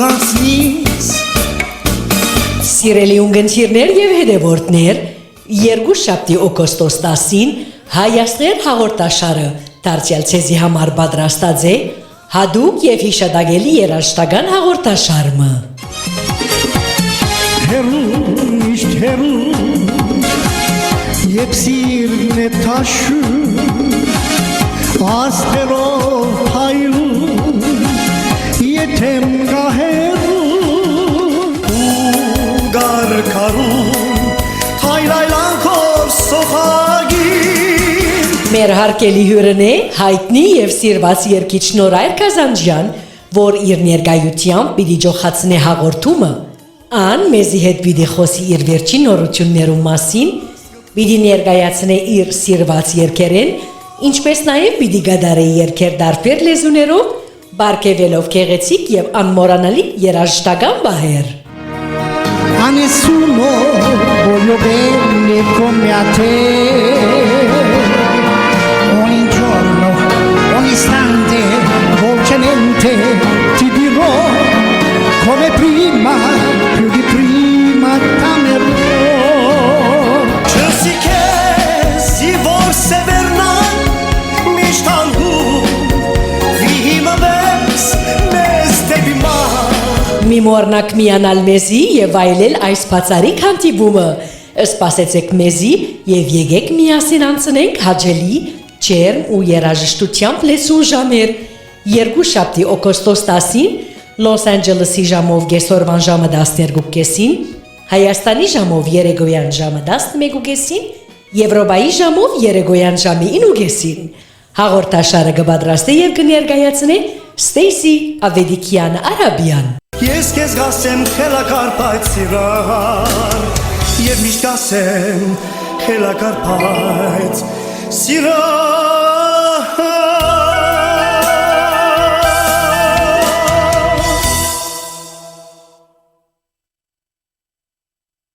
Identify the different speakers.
Speaker 1: գացնիս
Speaker 2: Սիրելի ունգընտիրներ եւ հետևորդներ, երկուշաբթի օգոստոս 10-ին Հայաստան հաղորդաշարը դարձյալ ցեզի համար պատրաստած է հադուկ եւ հիշադակելի երաժշտական հաղորդաշարը։
Speaker 1: Միշտ հեռու Եվ սիրն է թաշում Աստերով հայրում Եթեմ գահերում Ու գարկարում Թայլայլանքով սոխագին
Speaker 2: Մեր հարկելի հյուրն է հայտնի եւ սիրված երգիչ Նորայր Կազանջյան, որ իր ներկայությամբ պիտի ջոխացնի հաղորդումը Ան մեզի հետ պիտի խոսի իր վերջին նորություններու մասին, պիտի ներկայացնի իր սիրված երգերեն, ինչպես նաև պիտի գդարի երգեր դարբեր լեզուներով, բարգեւելով գեղեցիկ եւ անմոռանալի երաժշտական բահեր։
Speaker 1: Nessuno voglio bene come a te Ogni giorno, ogni istante, dolcemente ti dirò Come prima, più di prima t'amerò Così che si forse verrà mi stanco Vima ves, neste bima
Speaker 2: Մի մոռնակ միանալ մեզի եւ այլել այս բացարիք հանդիպումը։ Սպասեցեք մեզի եւ եկեք միասին անցնենք հաջելի, ջերմ ու երաժշտությամբ լեցուն ժամեր։ Երկուշաբթի օգոստոս 10-ին Լոս Անջելեսի ժամով գեսորվան ժամը 12:30-ին, Հայաստանի ժամով երեկոյան ժամը 11:30-ին, Եվրոպայի ժամով երեկոյան ժամը 9:30-ին։ Հաղորդաշարը կպատրաստի եւ կներկայացնի Ստեյսի Ավեդիկյան Արաբյան։
Speaker 1: Ես քեզ գասեմ խելակարպայց սիրար Եվ միշտ գասեմ խելակարպայց սիրար